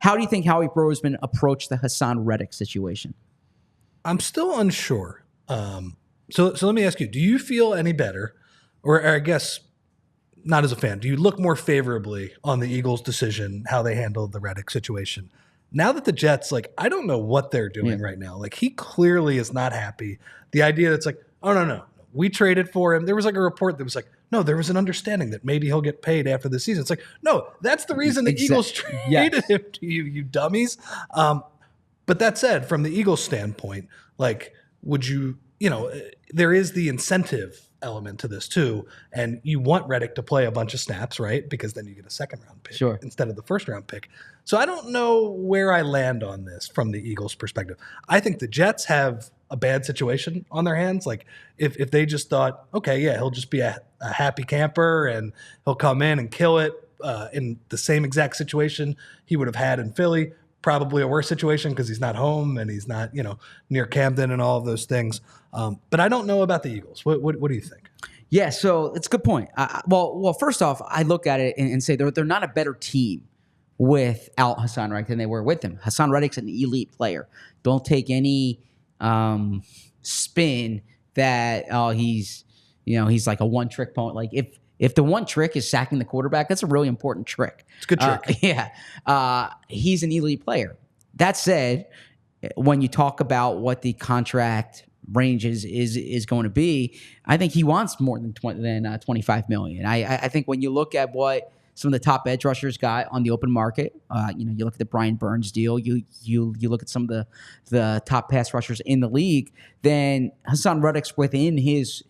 How do you think Howie Roseman approached the Haason Reddick situation? I'm still unsure. So let me ask you, do you feel any better, or I guess not as a fan, do you look more favorably on the Eagles' decision, how they handled the Reddick situation? Now that the Jets, like, I don't know what they're doing right now. Like, he clearly is not happy. The idea that's like, oh, no, we traded for him. There was like a report that was like, no, there was an understanding that maybe he'll get paid after the season. It's like, no, that's the reason the Eagles traded him to you, you dummies. But that said, from the Eagles' standpoint, like, would you, there is the incentive element to this too, and you want Reddick to play a bunch of snaps, right? Because then you get a second-round pick instead of the first-round pick. So I don't know where I land on this from the Eagles' perspective. I think the Jets have a bad situation on their hands. Like, if they just thought, okay, yeah, he'll just be a happy camper and he'll come in and kill it in the same exact situation he would have had in Philly, probably a worse situation because he's not home and he's not, near Camden and all of those things. But I don't know about the Eagles. What do you think? Yeah, so it's a good point. Well, first off, I look at it and say they're not a better team without Haason Reddick than they were with him. Haason Reddick's an elite player. Don't take any spin that he's like a one-trick pony. Like if the one trick is sacking the quarterback, that's a really important trick. It's a good trick. He's an elite player. That said, when you talk about what the contract range is going to be, I think he wants more than $25 million. I think when you look at what some of the top edge rushers got on the open market, you look at the Brian Burns deal, you look at some of the top pass rushers in the league, then Haason Reddick's within his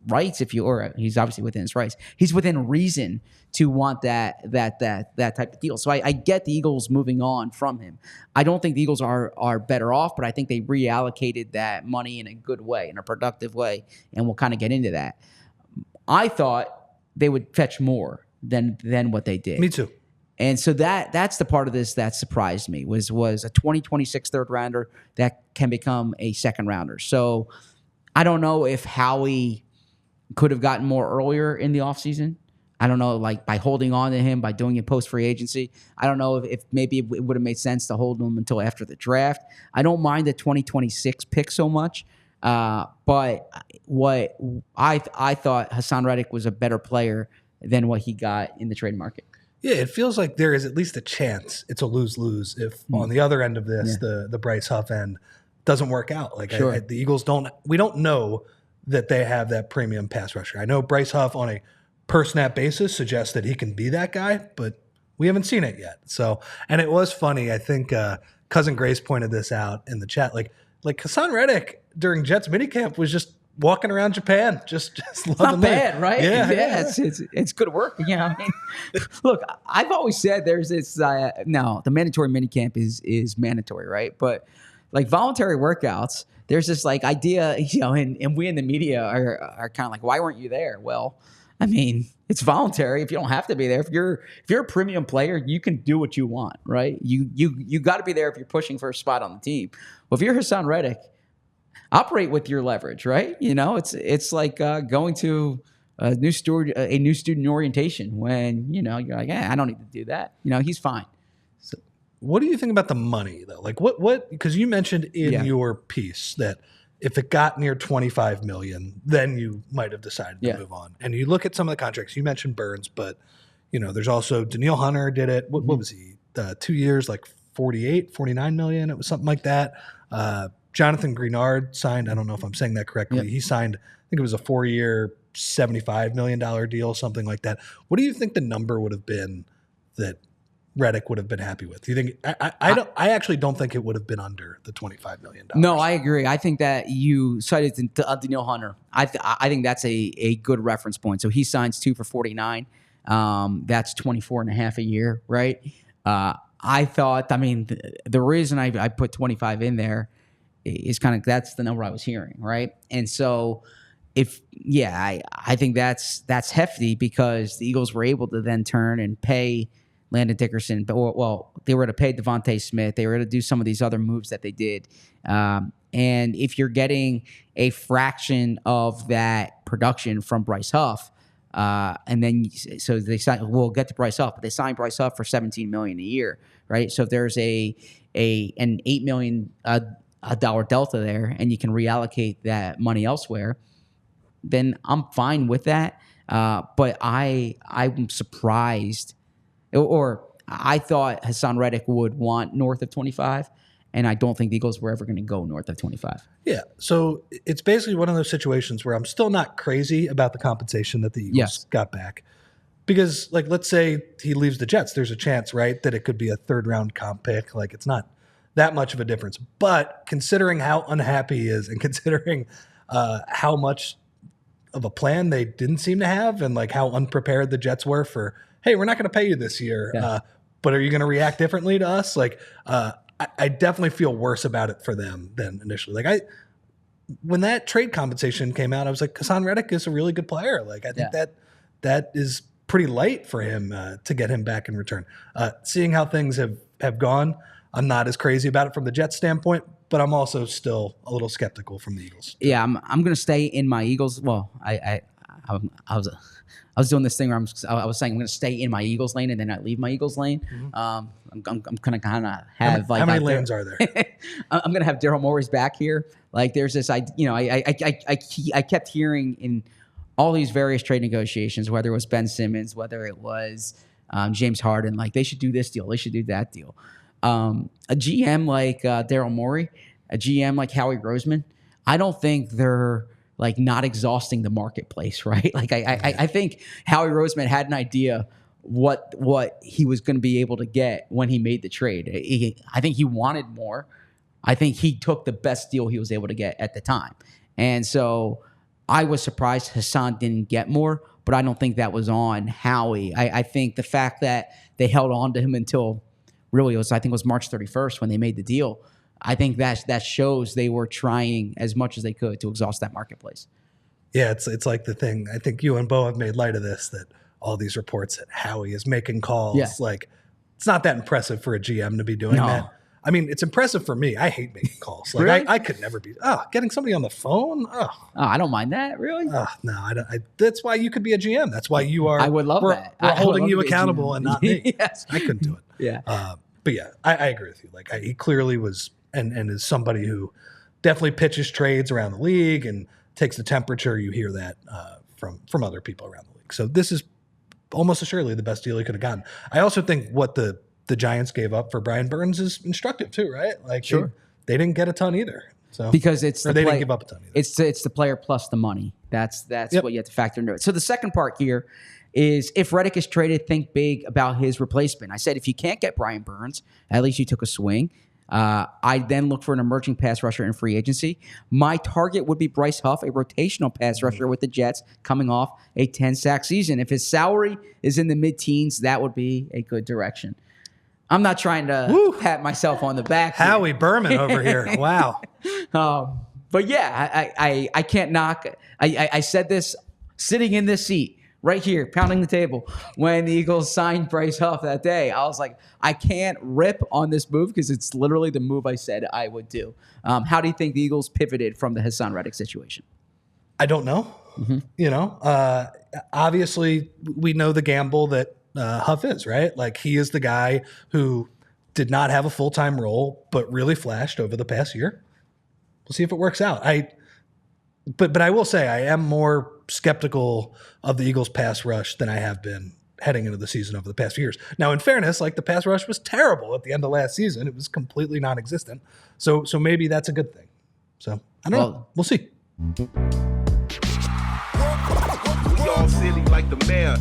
rights, he's obviously within his rights. He's within reason to want that type of deal. So I get the Eagles moving on from him. I don't think the Eagles are better off, but I think they reallocated that money in a good way, in a productive way, and we'll kind of get into that. I thought they would fetch more than what they did. Me too. And so that's the part of this that surprised me was a 2026 third rounder that can become a second rounder. So I don't know if Howie could have gotten more earlier in the offseason. I don't know, like by holding on to him, by doing it post-free agency. I don't know if maybe it would have made sense to hold him until after the draft. I don't mind the 2026 pick so much, but what I thought Haason Reddick was a better player than what he got in the trade market. Yeah, it feels like there is at least a chance it's a lose-lose if on the other end of this, the Bryce Huff end doesn't work out. Like the Eagles we don't know that they have that premium pass rusher. I know Bryce Huff on a per snap basis suggests that he can be that guy, but we haven't seen it yet. So, and it was funny. I think Cousin Grace pointed this out in the chat. Like Haason Reddick during Jets minicamp was just walking around Japan, just loving not bad, right? Yeah. It's good work. I mean, look, I've always said there's this. No, the mandatory minicamp is mandatory, right? But like voluntary workouts, there's this like idea, and we in the media are kind of like, why weren't you there? Well, I mean, it's voluntary. If you don't have to be there, if you're a premium player, you can do what you want, right? You got to be there if you're pushing for a spot on the team. Well, if you're Haason Reddick, operate with your leverage, right? It's like going to a new student orientation when you're like, I don't need to do that. He's fine. So, what do you think about the money though? Like what? Because you mentioned in your piece that if it got near $25 million, then you might have decided to move on. And you look at some of the contracts. You mentioned Burns, but there's also Danielle Hunter did it. What was he? 2 years, like 49 million. It was something like that. Jonathan Greenard signed. I don't know if I'm saying that correctly. Yep. He signed. I think it was a 4-year, $75 million deal, something like that. What do you think the number would have been that Reddick would have been happy with? Do you think I actually don't think it would have been under the $25 million. No, I agree. I think that you cited Danielle Hunter. I think that's a good reference point. So he signs 2 for 49. That's 24 and a half a year, right? I thought, the reason I put 25 in there is kind of that's the number I was hearing, right? And so I think that's hefty because the Eagles were able to then turn and pay Landon Dickerson, but they were to pay Devontae Smith. They were to do some of these other moves that they did. And if you're getting a fraction of that production from Bryce Huff, And then so they signed. We'll get to Bryce Huff, but they signed Bryce Huff for $17 million a year, right? So if there's an $8 million dollar delta there, and you can reallocate that money elsewhere, then I'm fine with that. But I'm surprised, or I thought Haason Reddick would want north of 25. And I don't think the Eagles were ever going to go north of 25. Yeah. So it's basically one of those situations where I'm still not crazy about the compensation that the Eagles got back. Because, like, let's say he leaves the Jets. There's a chance, right, that it could be a third-round comp pick. Like, it's not that much of a difference. But considering how unhappy he is and considering how much of a plan they didn't seem to have and, like, how unprepared the Jets were for, hey, we're not going to pay you this year, but are you going to react differently to us? Like, I definitely feel worse about it for them than initially. Like when that trade compensation came out, I was like, Haason Reddick is a really good player. Like I think that is pretty light for him to get him back in return. Seeing how things have gone, I'm not as crazy about it from the Jets standpoint, but I'm also still a little skeptical from the Eagles. Yeah, I'm going to stay in my Eagles. Well, I was doing this thing where I was saying I'm going to stay in my Eagles lane and then not leave my Eagles lane. I'm going to kind of have how many lanes are there? I'm going to have Daryl Morey's back here. Like there's this, I kept hearing in all these various trade negotiations, whether it was Ben Simmons, whether it was James Harden, like they should do this deal, they should do that deal. A GM like Daryl Morey, a GM like Howie Roseman, I don't think they're like not exhausting the marketplace, right? Like I think Howie Roseman had an idea what he was going to be able to get when he made the trade. I think he wanted more. I think he took the best deal he was able to get at the time. And so I was surprised Haason didn't get more, but I don't think that was on Howie. I think the fact that they held on to him until really I think it was March 31st when they made the deal. I think that shows they were trying as much as they could to exhaust that marketplace. Yeah, it's like the thing. I think you and Bo have made light of this, that all these reports that Howie is making calls. Yeah. Like, it's not that impressive for a GM to be doing that. I mean, it's impressive for me. I hate making calls. Like, really? I could never be. Getting somebody on the phone. I don't mind that. Really? No, I don't. That's why you could be a GM. That's why you are. I would love that. We're holding you accountable and not me. Yes, I couldn't do it. Yeah. But yeah, I agree with you. Like, he clearly was. And is somebody who definitely pitches trades around the league and takes the temperature. You hear that from other people around the league. So this is almost assuredly the best deal he could have gotten. I also think what the Giants gave up for Brian Burns is instructive too, right? Like sure. They didn't get a ton either. So because they didn't give up a ton either. It's the player plus the money. That's what you have to factor into it. So the second part here is if Reddick is traded, think big about his replacement. I said if you can't get Brian Burns, at least you took a swing. I then look for an emerging pass rusher in free agency. My target would be Bryce Huff, a rotational pass rusher with the Jets coming off a 10-sack season. If his salary is in the mid-teens, that would be a good direction. I'm not trying to pat myself on the back. Howie Berman over here. Wow. But yeah, I can't knock. I said this sitting in this seat. Right here, pounding the table. When the Eagles signed Bryce Huff that day, I was like, I can't rip on this move because it's literally the move I said I would do. How do you think the Eagles pivoted from the Haason Reddick situation? I don't know. Mm-hmm. Obviously, we know the gamble that Huff is, right? Like, he is the guy who did not have a full-time role, but really flashed over the past year. We'll see if it works out. But I will say I am more skeptical of the Eagles' pass rush than I have been heading into the season over the past few years. Now, in fairness, like the pass rush was terrible at the end of last season. It was completely non-existent. So maybe that's a good thing. So I don't know. We'll see. We all silly like the mayor.